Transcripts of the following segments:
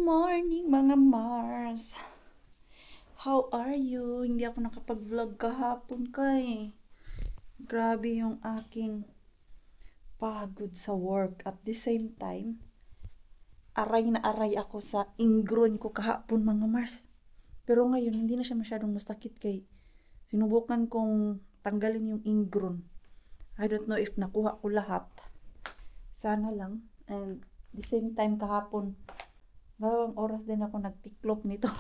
morning mga Mars! How are you? Hindi ako nakapag-vlog kahapon kay. Grabe yung aking pagod sa work. At the same time, aray na aray ako sa ingrown ko kahapon mga Mars. Pero ngayon, hindi na siya masyadong masakit kay sinubukan kong tanggalin yung ingrown. I don't know if nakuha ko lahat. Sana lang. And the same time kahapon, dalawang oras din ako nagtiklop nito.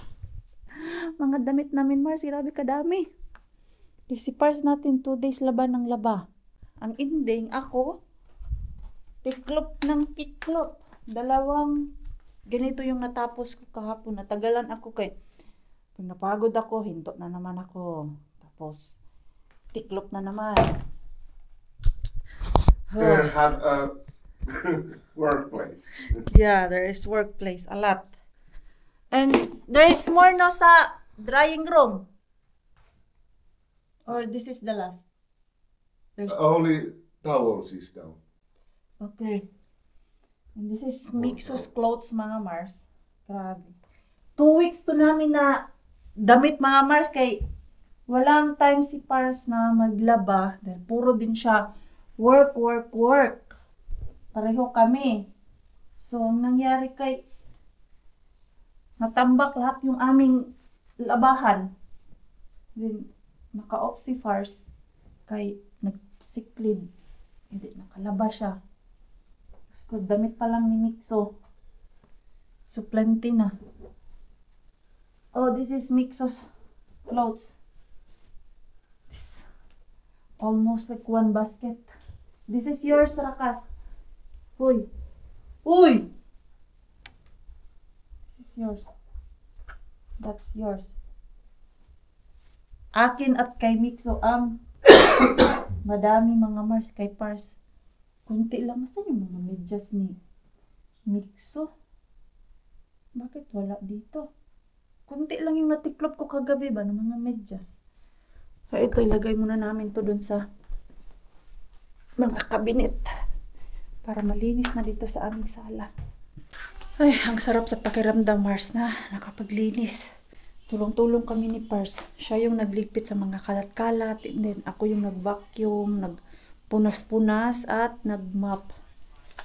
Mga damit namin, Mars, grabe kadami. Si Pars natin 2 days laban ng laba. Ang ending, ako, tiklop ng tiklop. Dalawang, ganito yung natapos ko kahapon. Natagalan ako kay, pag napagod ako, hinto na naman ako. Tapos, tiklop na naman. There have a workplace. Yeah, there is workplace, a lot. And there is more no sa drying room. Or this is the last? There's Only towels is down. okay. And this is Mixo's clothes, mga Mars. Grabe. 2 weeks to namin na damit, mga Mars, kay walang time si Pars na maglaba. Dahil puro din siya work. Pareho kami. So, ang nangyari kay natambak lahat yung aming labahan. Then, naka-off si Pars kay nagsiklib. Hindi, nakalaba siya. So, damit pa lang ni Mixo. So, plenty na. Oh, this is Mixo's clothes. This, almost like 1 basket. This is yours, Rakas. Uy! Uy! This is yours. That's yours. Akin at kay Mixo ang madami mga Mars kay Pars. Kunti lang. Saan yung mga medyas ni Mixo? Bakit wala dito? Kunti lang yung natiklop ko kagabi ba ng mga medyas. So ito, ilagay muna namin to dun sa mga kabinet. Para malinis na dito sa aming sala. Ay, ang sarap sa pakiramdam, Mars, na nakapaglinis. Tulong-tulong kami ni Pars. Siya yung nagligpit sa mga kalat-kalat. And then, ako yung nag-vacuum, nagpunas-punas, at nag-mop.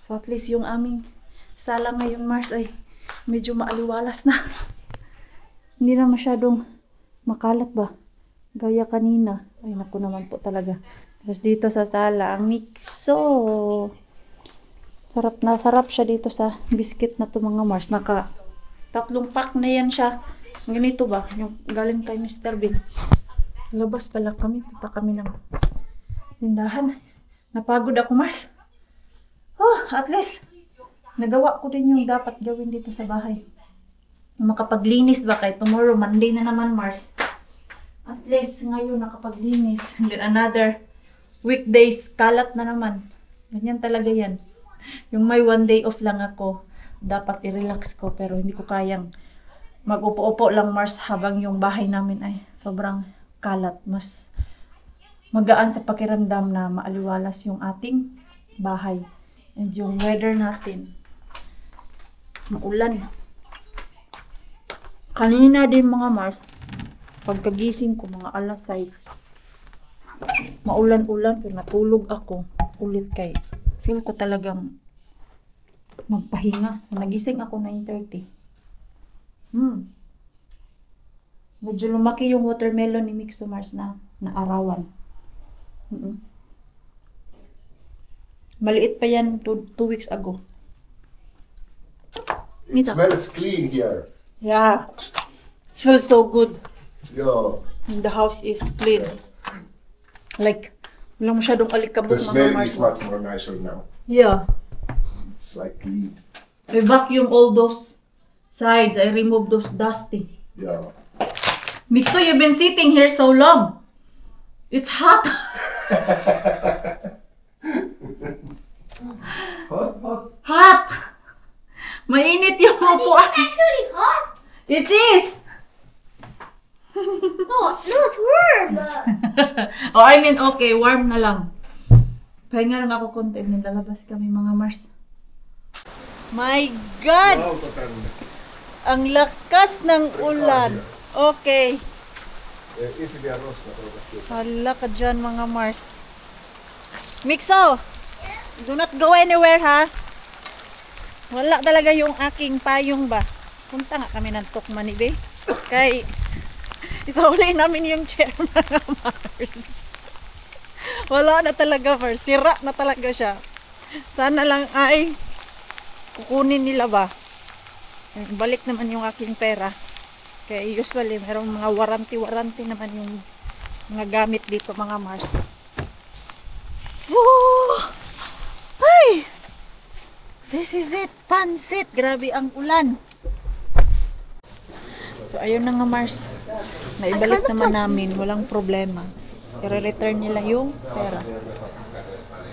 So, at least yung aming sala ngayon, Mars, ay medyo maaliwalas na. Hindi na masyadong makalat ba? Gaya kanina. Ay, naku naman po talaga. Tapos dito sa sala, ang Mixo. Sarap na sarap siya dito sa biscuit na to mga Mars. Naka 3 pack na yan siya. Ganito ba? Yung galing kay Mr. Bean. Labas pala kami. Punta kami ng tindahan. Napagod ako, Mars. Oh, at least nagawa ko din yung dapat gawin dito sa bahay. Makapaglinis ba kay tomorrow, Monday na naman, Mars. At least ngayon nakapaglinis. And then another weekdays, kalat na naman. Ganyan talaga yan. Yung may 1 day off lang ako, dapat i-relax ko. Pero hindi ko kayang mag-upo-upo lang, Mars, habang yung bahay namin ay sobrang kalat. Mas magaan sa pakiramdam na maaliwalas yung ating bahay. And yung weather natin, maulan. Kanina din mga Mars, pagkagising ko mga alas 6, maulan-ulan, pero natulog ako ulit kay feel ko talagang magpahinga. So, nagising ako 9:30. Medyo lumaki yung watermelon ni Mixo, Mars, na arawan. Maliit pa yan 2 weeks ago. It smells clean here. Yeah. It smells so good. Yeah. And the house is clean. Like, walang masyadong alikabok, The mga smell Mars. is much more nicer now. Yeah. It's like clean. I vacuum all those sides. I remove those dusty. Yeah. Mixo, you've been sitting here so long. It's hot. Hot. Hot. Mainit yung upuan. It's actually hot. It is. No, it's warm. Oh, I mean, okay, warm na lang. Pahinga lang ako konti. Nilalabas kami mga Mars. My God! Wow, Tatanda. Ang lakas ng ulan. Okay. Easy be arroz na to. Hala ka dyan mga Mars. Mixo! Do not go anywhere ha. Wala talaga yung aking payong ba. Punta nga kami ng Tukman ni Be. Kay isauli namin yung chair mga Mars. Wala na talaga Mars. Sira na talaga siya. Sana lang ay kukunin nila ba. Balik naman yung aking pera. Kaya usually merong mga warranty naman yung mga gamit dito mga Mars. So, ay! This is it, pansit. Grabe ang ulan. So, ayun na nga Mars. Naibalik naman namin. Walang problema. I-return nila yung pera.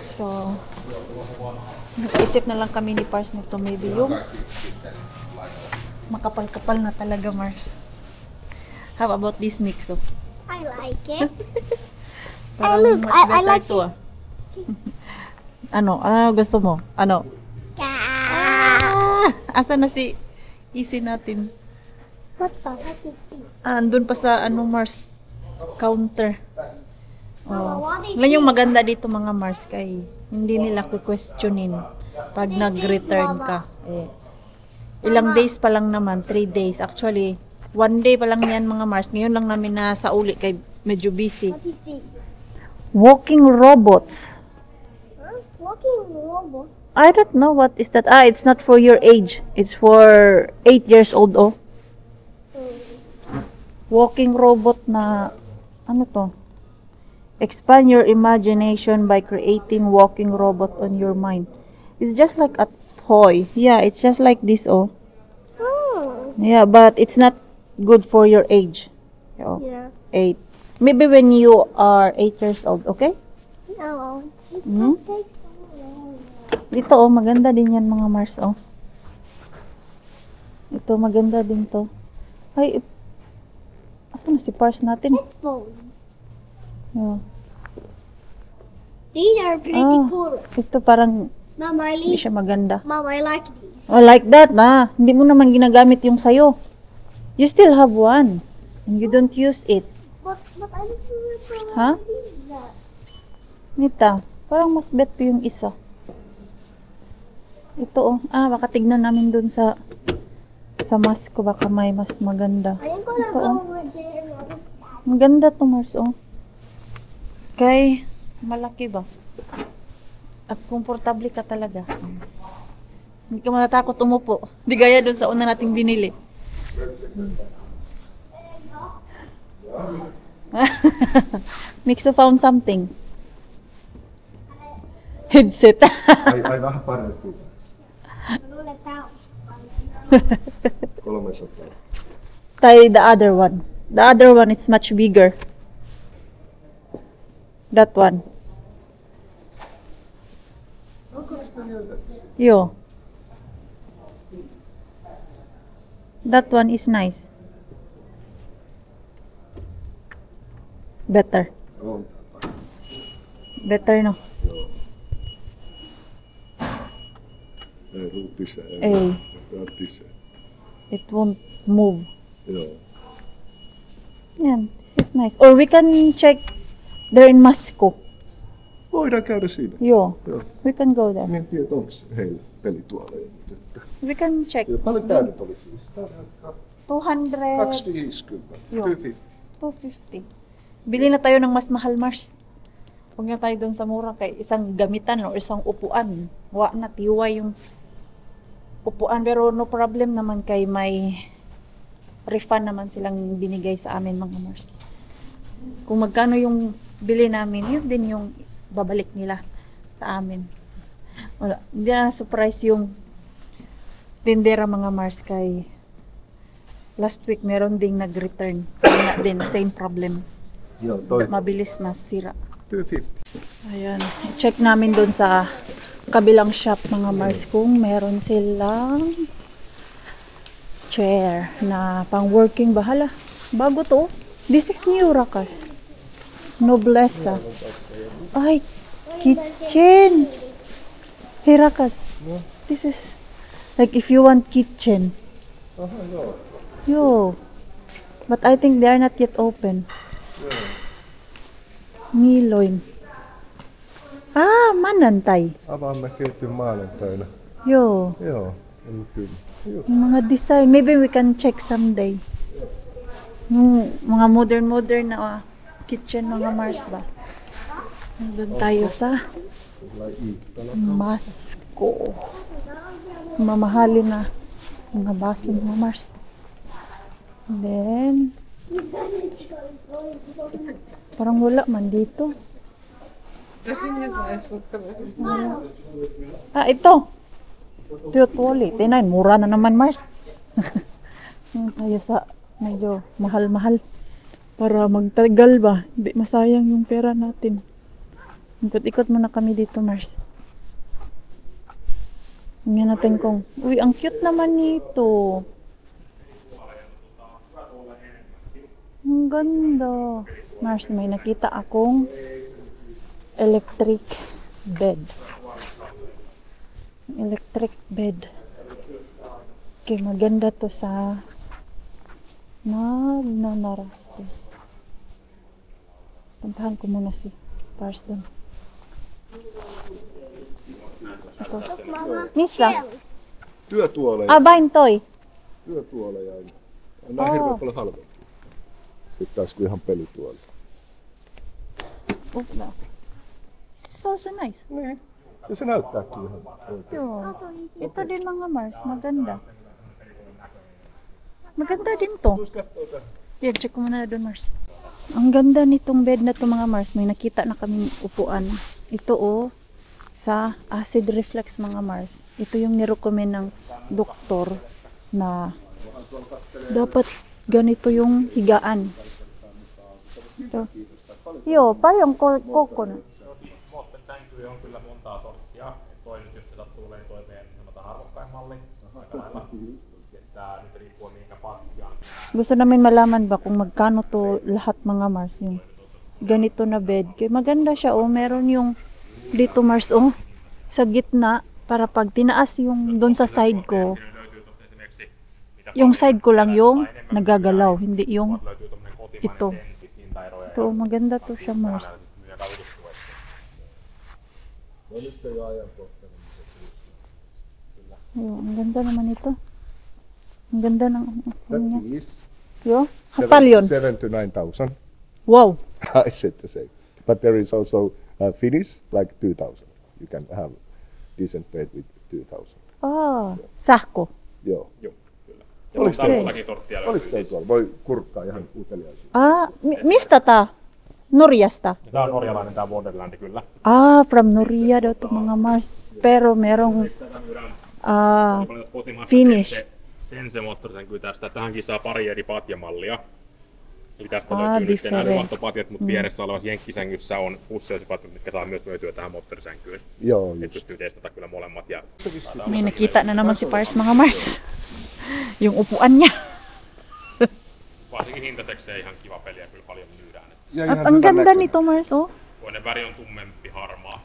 So, nag-isip na lang kami ni Pars nito. Maybe yung makapal-kapal na talaga, Mars. How about this mixo? I like it. Parang look, much I better like to ah. Ano? Ano gusto mo? Ano? Asa na si Easy natin? What the heck is this? Andun pa sa ano Mars? Counter. Mama, what is Ngayon yung maganda dito mga Mars kay hindi nila questionin pag nag-return ka. Ilang days pa lang naman, 3 days. Actually, 1 day pa lang yan mga Mars. Ngayon lang namin na sa uli kay medyo busy. What is this? Walking robots. Huh? Walking robot. I don't know what is that. It's not for your age. It's for 8 years old oh. Walking robot na ano to? Expand your imagination by creating walking robot on your mind. It's just like a toy. Yeah, it's just like this oh. Oh. Yeah, but it's not good for your age. Oh, Yeah. 8. Maybe when you are 8 years old, okay? No. It Hmm? takes so long. Dito oh, maganda din yan mga Mars oh. Ito maganda din to. Ay, asan na si Pars natin? Headphones. Yeah. These are pretty Ah. cool. Ito parang Mama, I hindi like. siya maganda. Mama, I like these. Oh, like that na. Hindi mo naman ginagamit yung sayo. You still have one. And you don't use it. But I don't remember Huh? that. Nita, parang mas bet pa yung isa. Ito oh. Baka tignan namin dun sa mask ko. Baka may mas maganda. I am gonna Ito, oh. go with them. Maganda to Mars oh. Kay malaki ba? At komportable ka talaga. Hindi ka matatakot umupo. Di gaya dun sa una nating binili. Mixo found something. Headset. Ai vähän parempi. Roll it out. 300. Try the other one. The other one is much bigger. That one. Onko sitä mieltä? Yo. That one is nice. Better. On. Better no. Joo. Ei ruutisee. Ei. Ruutisee. It won't move. Joo. Yan. This is nice. Or we can check there in Masco. Voidaan käydä siinä. Yo. Joo. We can go there. En tiedä, onko heillä pelituoleja. We can check. Paljon tää nyt oli siis? 200. 250. Joo. 250. 250. Bili na tayo ng mas mahal, Mars. Huwag na tayo doon sa mura kay isang gamitan o isang upuan. Wa na tiwa yung upuan. Pero no problem naman kay may refund naman silang binigay sa amin mga Mars. Kung magkano yung bili namin, yun din yung babalik nila sa amin. Wala. Hindi na surprise yung tindera mga Mars kay last week meron ding nag-return. Kaya din, same problem. Joo, toi Mabilis masira. 250. Ayan. Check namin doon sa kabilang shop mga Mars kung meron silang chair na pang working bahala. Bago to. This is new Rakas. Noblesa. Ay, kitchen. Hey Rakas. This is like if you want kitchen. Aha, joo. Yo. But I think they are not yet open. Joo. Miloin. Manantay. Avaamme ketjun maanantaina. Yo. Joo, on kyllä. Joo. Yung mga design. Maybe we can check someday. Yung mga modern kitchen, mga Mars ba? Doon tayo sa Lai Iittala. Masko. Mamahalin na mga baso, mga Mars. Then, parang wala man dito. Ito. Tuyot-wali. Tinay, mura na naman, Mars. Tayo sa medyo mahal-mahal. Para magtagal ba? Hindi masayang yung pera natin. Ikot-ikot muna kami dito, Mars. Tingnan natin kung, uy, ang cute naman nito. Ang ganda. Mars, may nakita akong electric bed. Electric bed. Okay, maganda to sa Magnanarastos. Puntahan ko muna si Pars doon. Ito. Mama. Missa? Työtuoleja. Vain toi. Työtuoleja. Nämä on hirveän paljon halvempia. Sitten taas kuin ihan pelituoli. Oh, no. It's also nice. Niin. Ja se näyttääkin ihan oikein. Yo. Ito din mga Mars, maganda. Maganda din to. Tuus kattoo tähän. Yan, check ko muna doon, Mars. Ang ganda nitong bed na to, mga Mars. May nakita na kaming upuan. Ito sa acid reflux, mga Mars. Ito yung nirecommend ng doktor na dapat ganito yung higaan. Ito. Joo, paljon coconut. Nuorten sänkyjä on kyllä montaa sorttia. Toi nyt, jos se sattuu olemaan toi meidän sanotaan arvokkain malli. Aika lailla. Tää nyt riippuu minkä patjaan. Gusto namin malaman ba kung magkano to lahat, mga Mars, yung ganito na bed. Kaya maganda siya, meron yung dito, Mars, sa gitna, para pag tinaas yung doon sa side ko, yung side ko lang yung nagagalaw, hindi yung ito. Ito, maganda to siya, Mars. No nyt ei ole ajankohtainen. Ang ganda naman ito. Ang ganda ng phone niya. That is Yo, kapal yun. 7 to 9,000. Wow. I said the same. But there is also Finnish, like 2,000. You can have decent bed with 2,000. Sahko. Joo. Joo, kyllä. Oliko Tää teillä- muutakin sorttia Oliko löytyy. teillä tuolla? Voi kurkkaa ihan uteliaisuus. Mistä tää? Norjasta? Tää on norjalainen tää Wonderland kyllä. From Norja daw to, mga Mars. Pero merong Kotimaassa Finnish. Sense moottorisänky tästä. Tähänkin saa pari eri patjamallia. Eli tästä Ah, löytyy nyt nämä different. luottopatjat, mutta vieressä olevassa jenkkisängyssä on useusipatjat, mitkä saa myös myytyä tähän moottorisänkyyn. Joo, Et just. pystyy testata kyllä molemmat. Ja May nakita na naman si Pars, mga Mars. Yung upuan niya. varsinkin hintaiseksi ihan kiva peli ja kyllä paljon myydään. Ja At ihan ang hyvän ganda näköinen. nito, Mars, Toinen väri on tummempi, harmaa.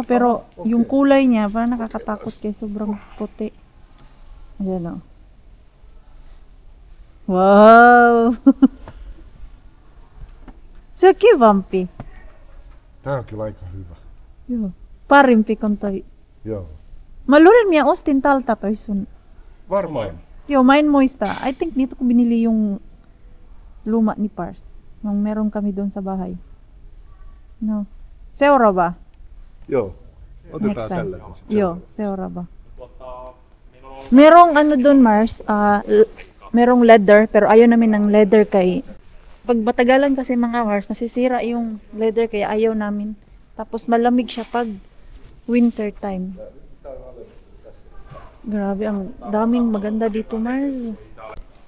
pero yung kulay niya, parang nakakatakot kay sobrang puti. Ayan, Wow! Se on kivampi. Tää on kyllä aika hyvä. Joo. Parimpi kuin toi. Joo. Mä luulen minä ostin talta toi sun. Varmaan. Joo, mä en muista. I think dito ko binili yung luma ni Pars. Nung meron kami doon sa bahay. No. Seuraava. Joo. Otetaan Next time. tällä. sitten. Joo, seuraava. Merong ano doon, Mars, merong leather, pero ayaw namin ng leather kay pag batagalan kasi, mga Mars, nasisira yung leather kaya ayaw namin. Tapos malamig siya pag winter time. Grabe, ang daming maganda dito, Mars.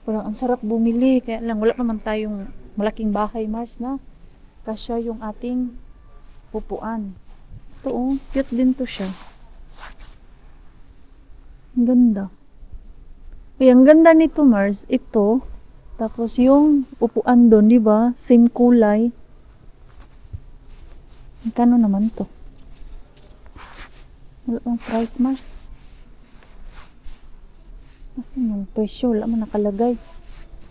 Parang ang sarap bumili, kaya lang wala naman tayong malaking bahay, Mars, na kasya yung ating pupuan. Ito, cute din to siya. Ang ganda. Ay, ang ganda nito, Mars. Ito. Tapos yung upuan doon, di ba? Same kulay. Magkano naman to? Wala bang price, Mars? Asan yung presyo? Wala man nakalagay.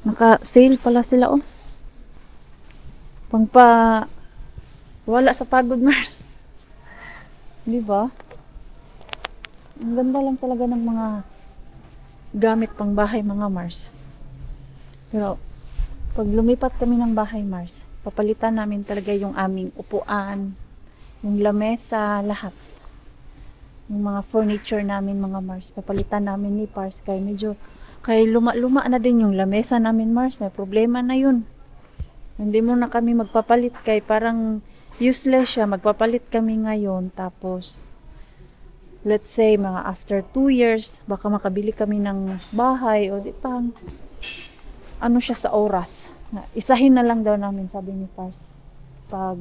Naka-sale pala sila, oh. Pangpa... Wala sa pagod, Mars. Di ba? Ang ganda lang talaga ng mga gamit pang bahay, mga Mars. Pero, pag lumipat kami ng bahay, Mars, papalitan namin talaga yung aming upuan, yung lamesa, lahat. Yung mga furniture namin, mga Mars, papalitan namin ni Pars kay medyo, kay luma-luma na din yung lamesa namin, Mars. May problema na yun. Hindi mo na kami magpapalit kay parang useless siya. Magpapalit kami ngayon, tapos let's say mga after 2 years baka makabili kami ng bahay o di pang ano siya sa oras. Isahin na lang daw namin, sabi ni Pars. Pag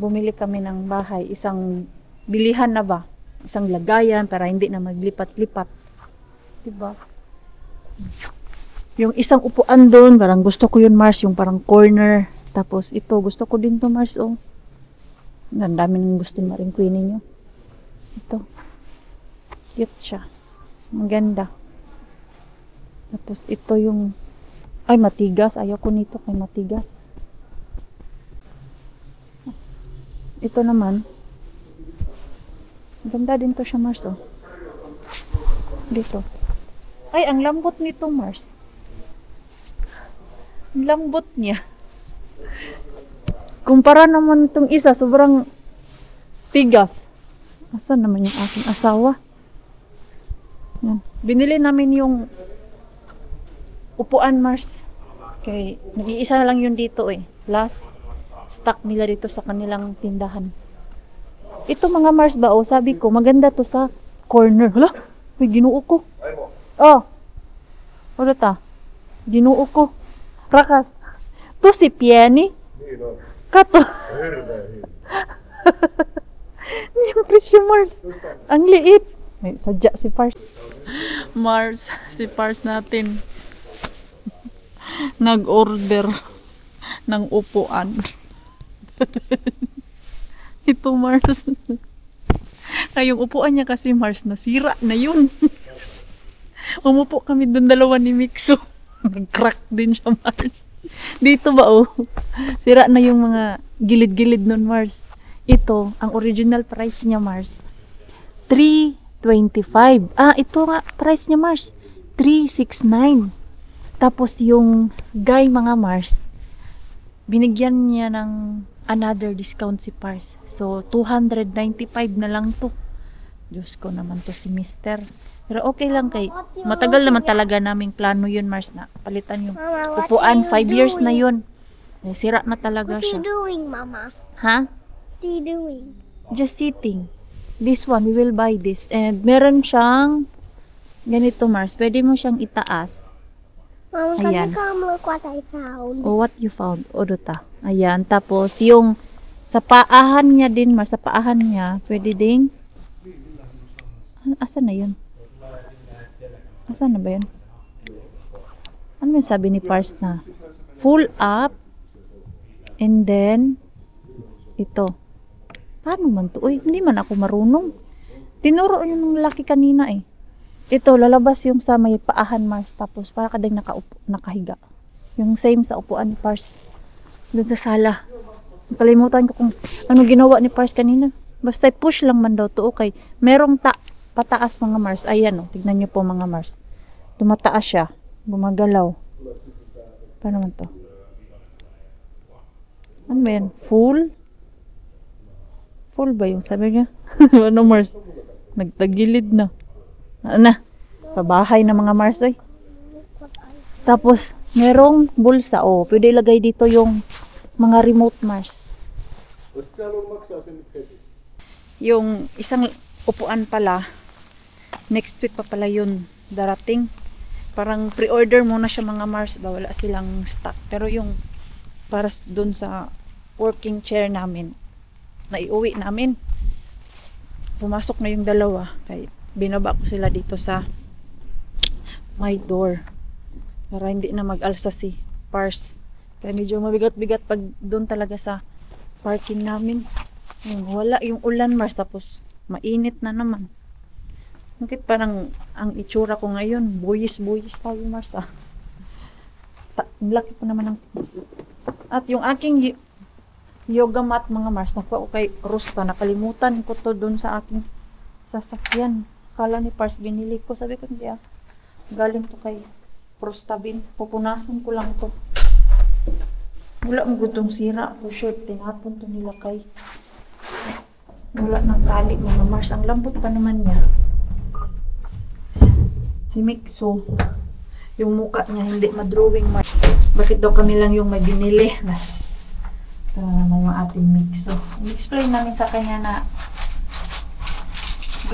bumili kami ng bahay, isang bilihan na ba? Isang lagayan para hindi na maglipat-lipat. Diba? Yung isang upuan doon, parang gusto ko yun, Mars, yung parang corner. Tapos ito, gusto ko din to, Mars, oh. Ang dami nang gusto na rin queenin nyo. Ito. Cute siya. Ang ganda. Tapos ito yung, ay matigas. Ayaw ko nito kay matigas. Ito naman. Ganda din to siya, Mars, oh. Dito. Ay, ang lambot nito, Mars. Ang lambot niya. Kumpara naman itong isa, sobrang tigas. Asan naman yung aking asawa? Yan. Binili namin yung upuan, Mars. Okay, nag-iisa na lang yun dito, eh. Last stock nila dito sa kanilang tindahan. Ito, mga Mars ba, oh, sabi ko, maganda to sa corner. Hala, may ginuo ko. Oh, ulit ah. Ginuo ko. Rakas. To si Pieni. Kato. Yung presyo, Mars. Ang liit. May sadya si Pars. Mars, si Pars natin. Nag-order ng upuan. Ito, Mars. Ay, yung upuan niya kasi, Mars, nasira na yun. Umupo kami doon dalawa ni Mixo. Nag-crack din siya, Mars. Dito ba, oh? Sira na yung mga gilid-gilid nun, Mars. Ito, ang original price niya, Mars, $325. Ah, ito nga, price niya, Mars, $369. Tapos yung guy, mga Mars, binigyan niya ng another discount si Pars. So, $295 na lang to. Diyos ko naman to si Mister. Pero okay lang kay matagal naman talaga naming plano yun, Mars, na palitan yung Mama, what upuan. are you 5 years na doing? yun. Eh, sira na talaga What are siya. you doing, Mama? Ha? What are you doing? Just sitting. This one, we will buy this. And meron siyang ganito, Mars. Pwede mo siyang itaas. Mama, can Ayan. you come look what I found? O what you found. O duta. Ayan. Tapos yung sa paahan niya din, Mars, sa paahan niya, pwede ding asan na yun? Asan na ba yun? Ano yung sabi ni Pars na full up and then ito. Paano man to? Uy, hindi man ako marunong. Tinuro yung laki kanina eh. Ito, lalabas yung sa may paahan, Mars. Tapos para ka ding nakahiga. Yung same sa upuan ni Pars. Doon sa sala. Nakalimutan ko kung ano ginawa ni Pars kanina. Basta push lang man daw to. Okay. Merong pataas, mga Mars. Ayan, oh. Tignan nyo po, mga Mars. Tumataas siya. Gumagalaw. Paano man to? Ano ba yan? Full? Full ba yung sabi niya? Ano, Mars? Nagtagilid na. Ano na? Sa bahay na, mga Mars, ay. Tapos, merong bulsa. Oh, pwede ilagay dito yung mga remote, Mars. Yung isang upuan pala, next week pa pala yun darating. Parang pre-order muna siya, mga Mars. Ba, wala silang stock. Pero yung para dun sa working chair namin, na iuwi namin, pumasok na yung dalawa. Kaya binaba ko sila dito sa my door para hindi na mag-alsa si Pars. Kaya medyo mabigat-bigat pag doon talaga sa parking namin. Wala yung ulan, Mars, tapos mainit na naman. Bakit parang ang itsura ko ngayon, buyis-buyis tayo, Mars, ah. Ang laki po naman ng... At yung aking yoga mat, mga Mars, nakuha ko kay Rusta. Nakalimutan ko to dun sa aking sasakyan. Kala ni Pars, binili ko. Sabi ko, hindi ah. Galing to kay Rusta bin. Pupunasan ko lang to. Wala mo gutong sira. For sure, tinapon to nila kay... Wala ng tali, mga Mars. Ang lambot pa naman niya. Si Mixo, yung mukha niya hindi madrawing. Bakit daw kami lang yung may binili? Ito na naman yung ating Mixo. I-explain namin sa kanya na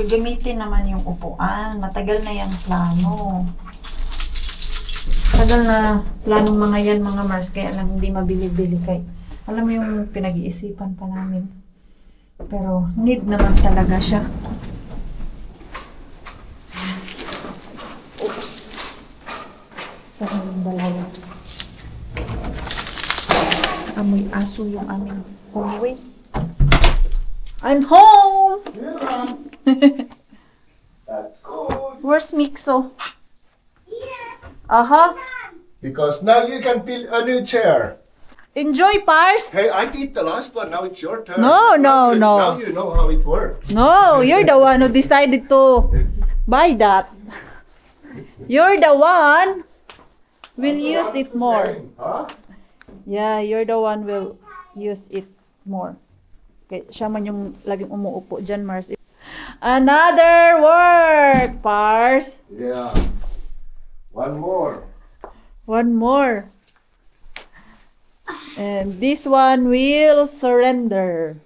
gagamitin naman yung upuan. Matagal na yung plano. Matagal na planong mga yan, mga Mars. Kaya lang hindi mabili-bili. Kaya alam mo yung pinag-iisipan pa namin. Pero need naman talaga siya. Oops. Saan yung dalawa? Amoy aso yung aming hallway. I'm home! That's good. Where's Mixo? Here. Aha. Because now you can build a new chair. Enjoy, Pars! Hey, I did the last one. Now it's your turn. No, no, no. Now you know how it works. No, you're the one who decided to buy that. You're the one will use it more. Huh? Yeah, you're the one will use it more. Okay, siya man yung laging umuupo dyan, Mars. Another work, Pars. Yeah. One more. One more. And this one will surrender.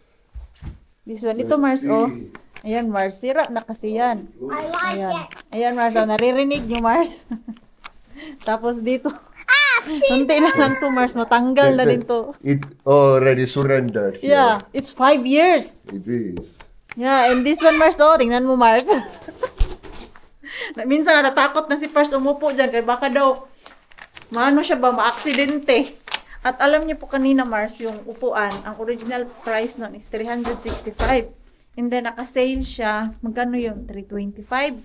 This one. Ito, Mars, Let's oh. see. Ayan, Mars. Sira na kasi yan. I like Ayan. it. Ayan, Mars. Oh, naririnig nyo, Mars. Tapos dito. Kunti na lang to, Mars. Matanggal na din to. It already surrendered. here. Yeah. It's 5 years. It is. Yeah. And this one, Mars, oh. Tingnan mo, Mars. Minsan natatakot na si Pars umupo dyan. Kaya baka daw, maano siya ba, ma-aksidente. At alam niyo po kanina, Mars, yung upuan, ang original price nun is 365. And then, naka-sale siya. Magkano yun? 325.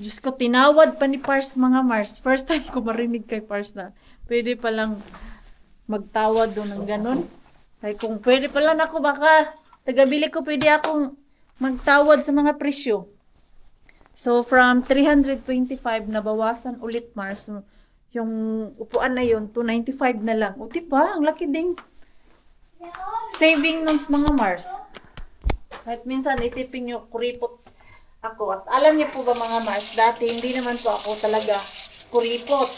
Diyos ko, tinawad pa ni Pars, mga Mars. First time ko marinig kay Pars na pwede palang magtawad doon ng ganun. Kaya kung pwede pala na ako, baka tagabili ko, pwede akong magtawad sa mga presyo. So, from 325, nabawasan ulit, Mars. Yung upuan na yun, 295 na lang. O, diba? Ang laki ding saving nun sa mga Mars. Kahit minsan, isipin nyo, kuripot ako. At alam niyo po ba, mga Mars, dati hindi naman po ako talaga kuripot.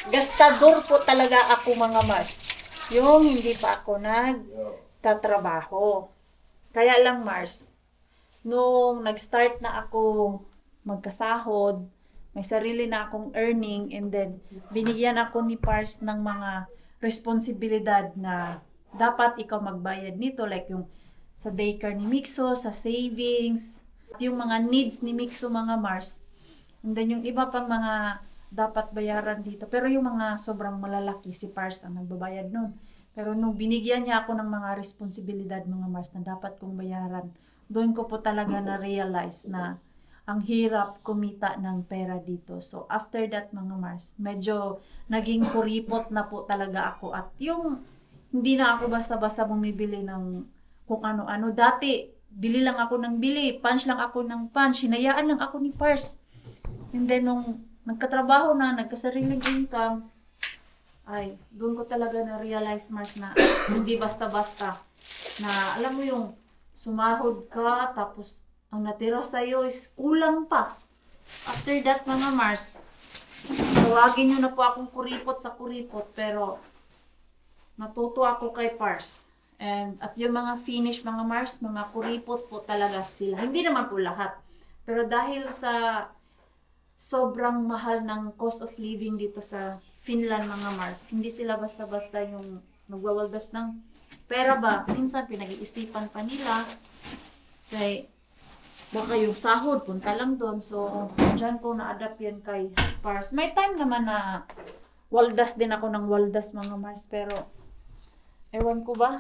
Gastador po talaga ako, mga Mars. Yung hindi pa ako nagtatrabaho. Kaya lang, Mars, nung nag-start na ako magkasahod, may sarili na akong earning, and then binigyan ako ni Pars ng mga responsibilidad na dapat ikaw magbayad nito, like yung sa daycare ni Mixo, sa savings, yung mga needs ni Mixo, mga Mars, and then yung iba pang mga dapat bayaran dito. Pero yung mga sobrang malalaki, si Pars ang nagbabayad nun. Pero nung binigyan niya ako ng mga responsibilidad, mga Mars, na dapat kong bayaran, doon ko po talaga na-realize na ang hirap kumita ng pera dito. So, after that, mga Mars, medyo naging kuripot na po talaga ako. At yung, hindi na ako basta-basta bumibili ng kung ano-ano. Dati, bili lang ako ng bili, punch lang ako ng punch, hinayaan lang ako ni Pars. And then, nung nagkatrabaho na, nagkasariling income, ay, doon ko talaga na-realize, Mars, na hindi basta-basta. Na, alam mo yung, sumahod ka, tapos, ang natira sa'yo is kulang pa. After that, mga Mars, tawagin nyo na po akong kuripot sa kuripot, pero natuto ako kay Pars. And at yung mga finish, mga Mars, mga kuripot po talaga sila. Hindi naman po lahat. Pero dahil sa sobrang mahal ng cost of living dito sa Finland, mga Mars, hindi sila basta-basta yung nagwawaldas ng pera ba. Minsan pinag-iisipan pa nila. Kaya baka yung sahod, punta lang doon. So, dyan ko na-adapt yan kay Pars. May time naman na waldas din ako ng waldas, mga Mars. Pero, ewan ko ba,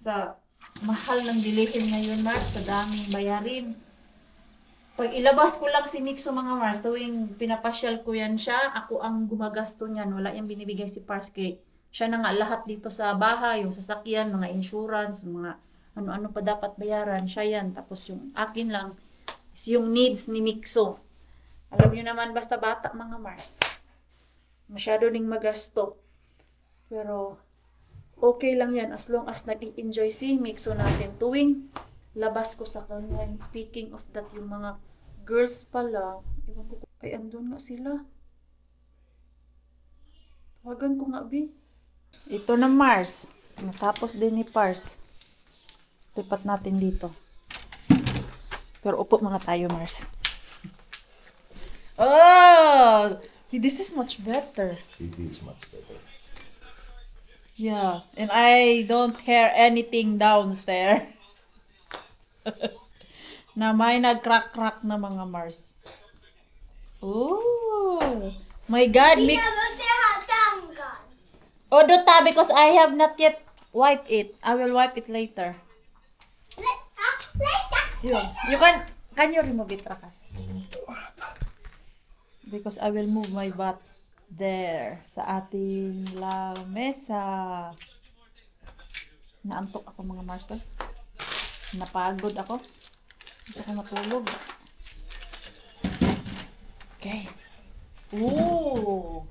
sa mahal ng bilihin ngayon, Mars, sa daming bayarin. Pag ilabas ko lang si Mixo mga Mars, tuwing pinapasyal ko yan siya, ako ang gumagasto niyan. Wala yung binibigay si Pars kay siya na nga lahat dito sa bahay, yung sasakyan, mga insurance, mga ano-ano pa dapat bayaran, siya yan. Tapos yung akin lang is yung needs ni Mixo. Alam niyo naman, basta bata mga Mars. Masyado ding magasto. Pero okay lang yan as long as nag-enjoy si Mixo natin tuwing labas ko sa kanya. Speaking of that, yung mga girls pala, ewan ko, ay andun nga sila. Tawagan ko nga, Bi. Ito na Mars. Natapos din ni Pars. Lipat natin dito. Pero upo muna tayo, Mars. Oh! This is much better. It is much better. Yeah, and I don't hear anything downstairs. Na may nag-crack-crack na mga Mars. Oh! My God, mix. Odota, because I have not yet wiped it. I will wipe it later. You can you remove it, Rakas? Because I will move my butt there sa ating lamesa. Naantok ako mga Mars. Napagod ako. Gusto ko matulog. Okay. Ooh.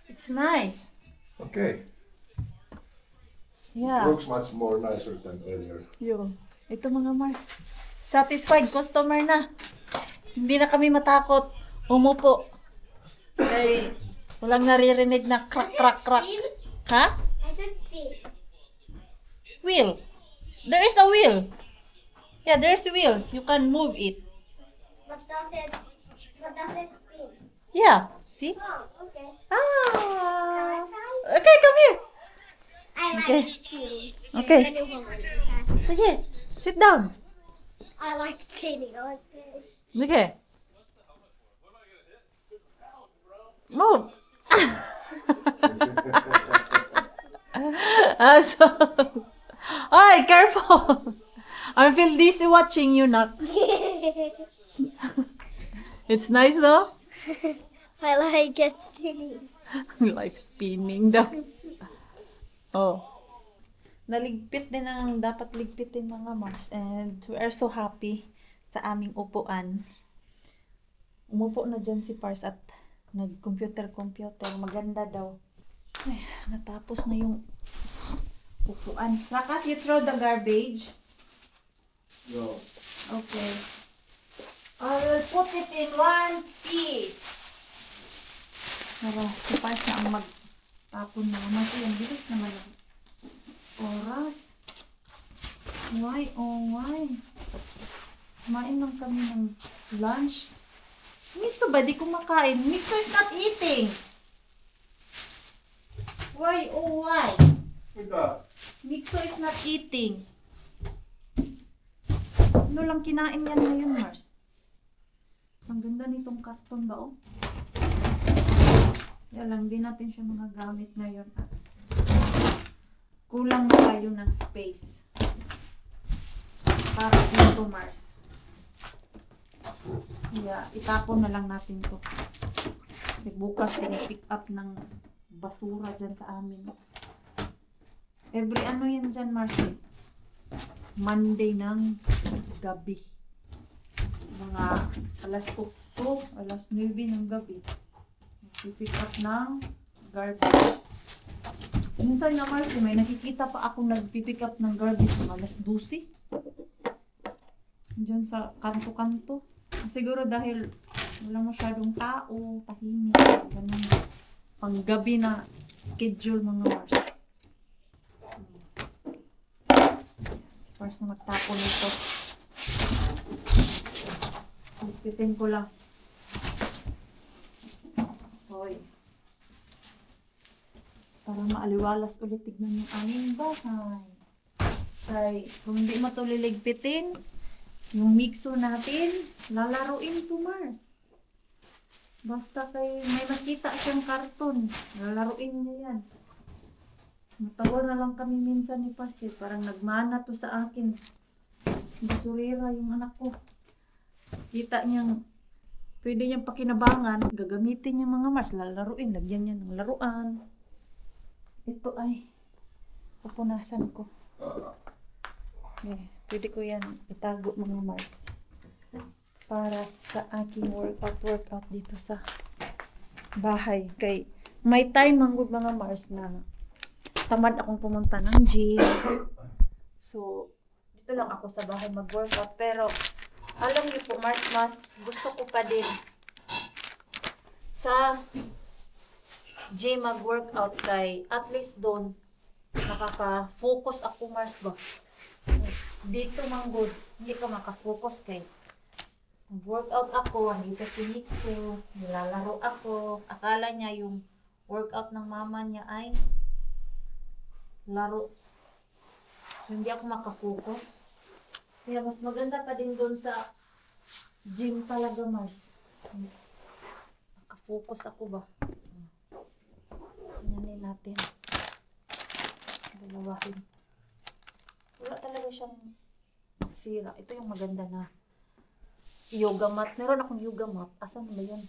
It's nice. Okay. Yeah. Looks much more nicer than earlier. Yun. Ito mga Mars. Satisfied customer na. Hindi na kami matakot. Umupo. Kay walang naririnig na crack, crack, crack. Ha? I said spin. Wheel. There is a wheel. Yeah, there's wheels. You can move it. But does it spin? Yeah. See? Oh, okay. Ah. Okay, come here. I like Okay. spinning. Okay. I know how to do Sige. Sit down. that. I like spinning. I like spinning. Okay. Move. So, ay, careful. I feel dizzy watching you, Nak. It's nice, though. I like it spinning. Like spinning daw. Oh. Naligpit din ang dapat ligpitin mga Mars. And we are so happy sa aming upuan. Umupo na dyan si Pars at nag-computer. Maganda daw. Ay, natapos na yung upuan. Rakas, you throw the garbage? No. Okay. I will put it in one piece. Para si Pars na ang magtapon na naman. Ayan, bilis naman ang oras. Why? Oh, why? Kumain lang kami ng lunch. Si Mixo ba? Di kumakain. Mixo is not eating. Why? Oh, why? Ika. Mixo is not eating. Ano lang kinain yan ngayon, Mars? Ang ganda nitong karton ba, oh? Yan lang, di natin siya magagamit ngayon. Kulang na tayo ng space. Para dito, Mars. Yeah, itapon na lang natin to. Bukas din pick up ng basura dyan sa amin. Every ano yan dyan, Mars? Monday ng gabi. Mga alas 8, alas 9 ng gabi. Pick up ng garbage. Minsan nga, Mars, may nakikita pa akong nagpipick up ng garbage mga alas 12. Diyan sa kanto-kanto. Siguro dahil wala masyadong tao, tahimik, ganun. Panggabi na schedule mga Mars. Si Mars na magtapon nito. Pipitin ko lang. Hoy. Para maaliwalas ulit tignan yung aming bahay. Ay, kung hindi mo ito liligpitin, yung mixo natin, lalaruin to Mars. Basta kay may makita siyang karton, lalaruin niya yan. Matawa na lang kami minsan ni Pastor, parang nagmana to sa akin. basurera yung anak ko. Kita niyang pwede niyang pakinabangan, gagamitin niya mga Mars, lalaruin, lagyan niya ng laruan. Ito ay pupunasan ko. Pwede ko yan itago mga Mars. Para sa aking workout dito sa bahay. Kay may time manggod mga Mars na tamad akong pumunta ng gym. So, dito lang ako sa bahay mag-workout. Pero, alam niyo po, Mars, mas gusto ko pa din sa gym mag-workout kay at least doon nakaka-focus ako, Mars ba? Dito manggod, hindi ka makafocus kay workout ako, nandito si Nixo, nilalaro ako. Akala niya yung workout ng mama niya ay laro. So, hindi ako makafocus. Kaya mas maganda pa din doon sa gym talaga, Mars. Makafocus ako ba? Ganyanin natin. Dalawahin. Wala talaga siyang sira. Ito yung maganda na yoga mat. Meron akong yoga mat. Asan ba yun?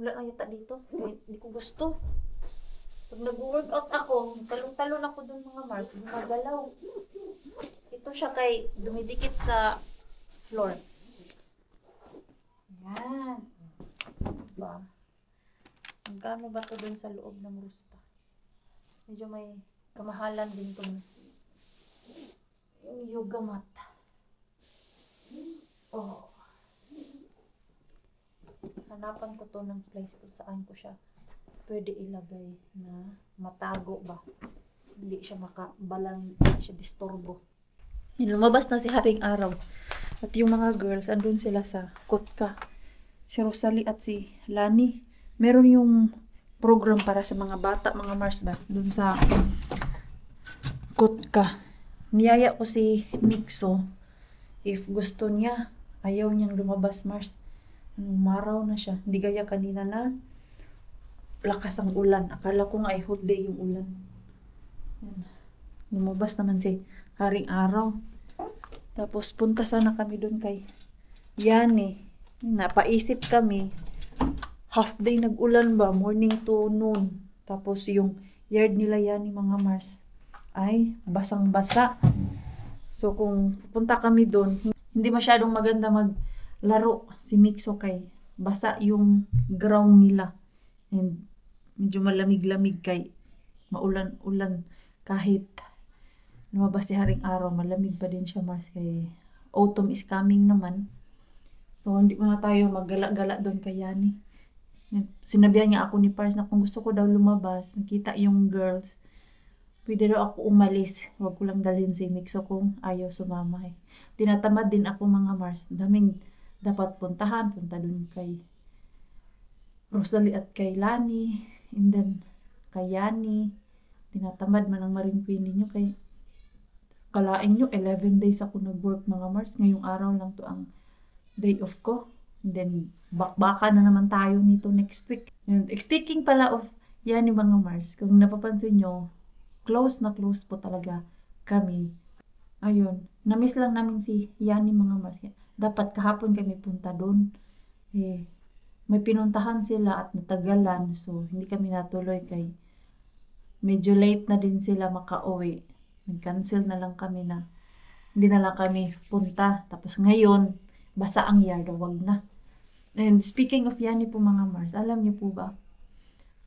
Wala na yata dito. Hindi ko gusto. Pag nag-workout ako, talong-talon ako dun mga Mars. Gumagalaw. Ito siya kay dumidikit sa floor. Yan. Diba? Magkano ba ito dun sa loob ng rusta? Medyo may kamahalan din ito. Yung yoga mat. Oh. Hanapan ko to ng place kung saan ko siya pwede ilagay na matago ba. Hindi siya makabalan, hindi siya disturbo. Lumabas na si Haring Araw. At yung mga girls, andun sila sa Kotka. Si Rosalie at si Lani. Meron yung program para sa mga bata, mga Mars ba? Dun sa Kotka. Niyaya ko si Mixo. If gusto niya, ayaw niyang lumabas, Mars. Umaraw na siya. Hindi gaya kanina na lakas ang ulan. Akala ko nga ay whole day yung ulan. Lumabas naman si Haring Araw. Tapos punta sana kami doon kay Yani. Napaisip kami. Half day nag-ulan ba? Morning to noon. Tapos yung yard nila Yani mga Mars ay basang-basa. So kung pupunta kami doon, hindi masyadong maganda maglaro si Mixo kay basa yung ground nila. And medyo malamig-lamig kay maulan-ulan. Kahit lumabas si Haring Araw, malamig pa din siya, Mars, kay autumn is coming naman. So hindi mo na tayo maggala-gala doon kay Yani. Sinabihan niya ako ni Pars na kung gusto ko daw lumabas, makita yung girls, pwede daw ako umalis. Huwag ko lang dalhin si Mixo kung ayaw sumama. Tinatamad din ako mga Mars. Daming dapat puntahan. Punta dun kay Rosalie at kay Lani. And then kay Yani. Tinatamad man ang Marine Queen ninyo. Kay kalain nyo, 11 days ako nag-work mga Mars. Ngayong araw lang to ang day off ko. And then bakbaka na naman tayo nito next week. And speaking pala of Yani mga Mars, kung napapansin nyo, close na close po talaga kami. Ayun, namiss lang namin si Yani mga Mars. Dapat kahapon kami punta doon. May pinuntahan sila at natagalan. So, hindi kami natuloy kay medyo late na din sila makauwi. Nag-cancel na lang kami na hindi na lang kami punta. Tapos ngayon, basa ang yard, wag na. And speaking of Yani po mga Mars, alam niyo po ba,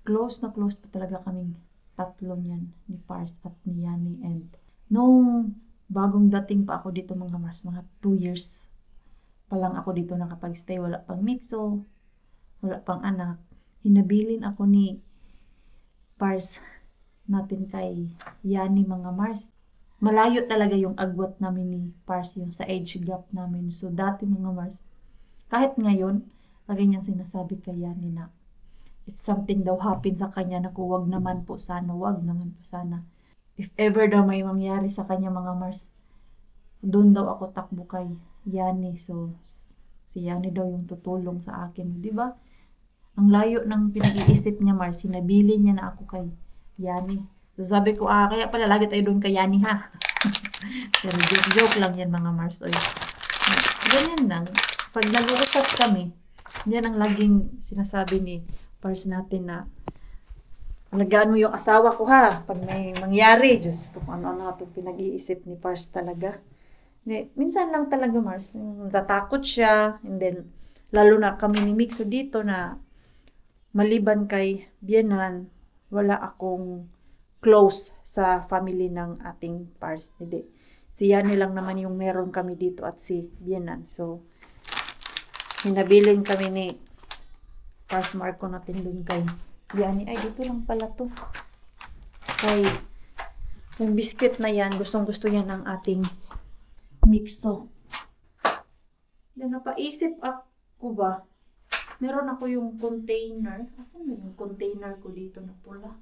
close na close pa talaga kaming tatlo niyan, ni Pars at ni Yani. And nung bagong dating pa ako dito mga Mars, mga 2 years pa lang ako dito nakapag-stay, wala pang Mixo, wala pang anak. Hinabilin ako ni Pars natin kay Yani mga Mars. Malayo talaga yung agwat namin ni Pars, yung sa age gap namin. So dati mga Mars, kahit ngayon, lagi niyang sinasabi kay Yani na if something daw happen sa kanya, naku, wag naman po sana, wag naman po sana. If ever daw may mangyari sa kanya mga Mars, doon daw ako takbo kay Yani. So, si Yani daw yung tutulong sa akin. Di ba? Ang layo ng pinag-iisip niya, Mars, sinabili niya na ako kay Yani. So, sabi ko, kaya pala lagi tayo doon kay Yani, ha? Pero joke lang yan mga Mars. Oy. Ganyan lang. Pag nag-uusap kami, yan ang laging sinasabi ni Pars natin na alagaan mo yung asawa ko ha. Pag may mangyari, Diyos ko, ano-ano itong pinag-iisip ni Pars talaga. Minsan lang talaga Mars, natatakot siya. And then, lalo na kami ni Mixo dito na maliban kay Bianan, wala akong close sa family ng ating Pars. Hindi. Si Yani lang naman yung meron kami dito at si Bianan. So, hinabilin kami ni Pars Marco natin dun kay Yani. Ay, dito lang pala to. Kay, yung biscuit na yan, gustong-gusto yan ng ating Mixo. Then, napaisip ako ba, meron ako yung container. Asan ba yung container ko dito na pula?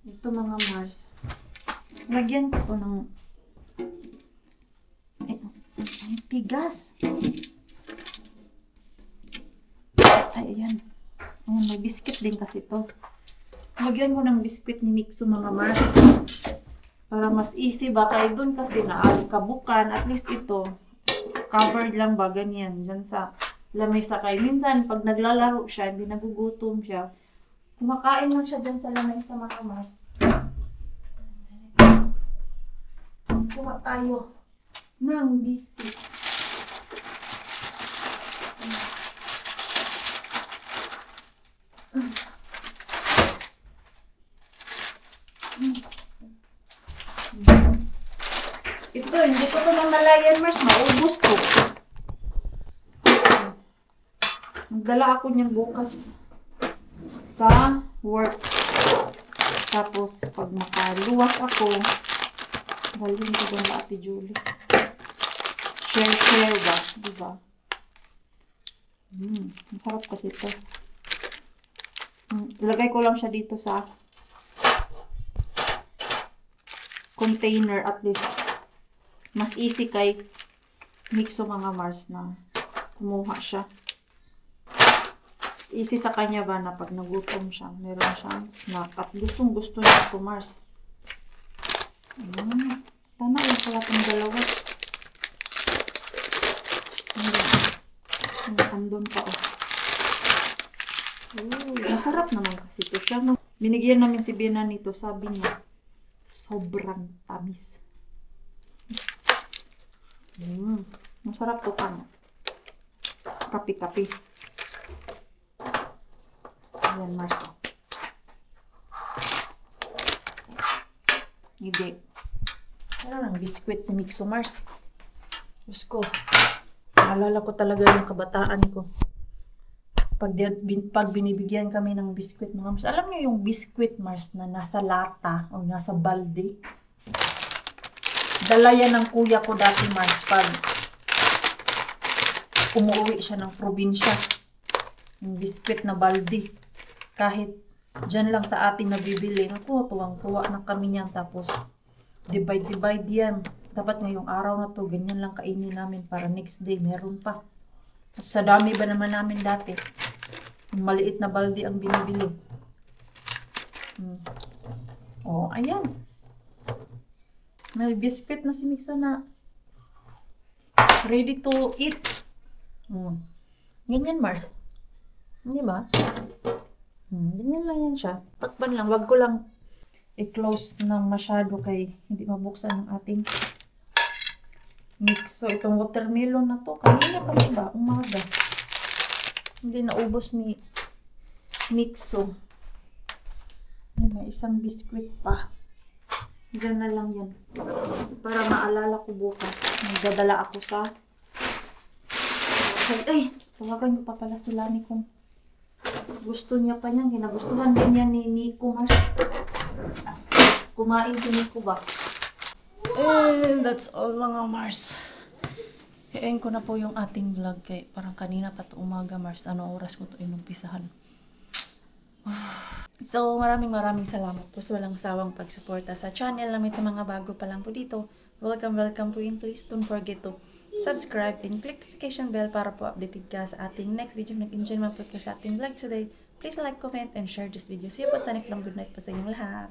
Ito mga Mars. Lagyan ko ng ang tigas. Ay, ayan. Ayan, may biscuit din kasi to. Lagyan ko ng biscuit ni Mixo mga Mars. Para mas easy ba? Kaya doon kasi kabukan. At least ito, covered lang ba? Ganyan. Diyan sa lamesa. Kaya minsan, pag naglalaro siya, hindi nagugutom siya. Kumakain lang siya dyan sa lamesa mga Mars. Kuha tayo ng biscuit. Ito, hindi ko ito mamalayan, Mars. Maubos to. Magdala ako niyan bukas sa work. Tapos, pag makaluwas ako, dalhin ko doon na Ate Julie. Share ba? Diba? Masarap kasi ito. Ilagay ko lang siya dito sa container at least. Mas easy kay Mixo mga Mars na kumuha siya. Easy sa kanya ba na pag nagutom siya, meron siyang snack at gustong gusto niya ito Mars. Tama yung pala itong dalawa. Andun pa oh. Masarap naman kasi ito siya. Binigyan namin si Bianan nito, sabi niya, sobrang tamis. Masarap to pang kapi-kapi. Ayan, Mars. Hindi. Ano lang, biscuit si Mixo Mars. Diyos ko. Naalala ko talaga yung kabataan ko. Pag binibigyan kami ng biscuit mga Mars. Alam niyo yung biscuit Mars na nasa lata o nasa balde? Dala yan ng kuya ko dati Mars pag umuwi siya ng probinsya. Yung biscuit na balde. Kahit dyan lang sa ating nabibili. Naku, tuwang-tuwa na kami niyan. Tapos, divide yan. Dapat ngayong araw na to, ganyan lang kainin namin para next day, meron pa. Sa dami ba naman namin dati? Yung maliit na balde ang binibili. Oh, ayan. May biscuit na si Mixo na ready to eat. Ganyan, Mars. Hindi ba? Ganyan lang yan siya. Takpan lang. Wag ko lang i-close na masyado kay hindi mabuksan ang ating Mixo. Itong watermelon na to. Kanina pa ba? Umaga. Hindi naubos ni Mixo. May isang biscuit pa. Diyan na lang yan. Para maalala ko bukas. Magdadala ako sa ay, tawagan ko pa pala si Lani kung gusto niya pa niyan. Ginagustuhan din niya ni Nico Mars. Kumain si Nico ba? And that's all mga Mars. I-end ko na po yung ating vlog kay parang kanina pa to umaga Mars. Ano oras ko to inumpisahan? So maraming salamat po sa walang sawang pagsuporta sa channel namin sa mga bago pa lang po dito. Welcome po and please don't forget to subscribe and click notification bell para po updated ka sa ating next video. Nag-enjoy man po ka sa ating vlog today. Please like, comment, and share this video. See you pa sa next long good night pa sa inyong lahat.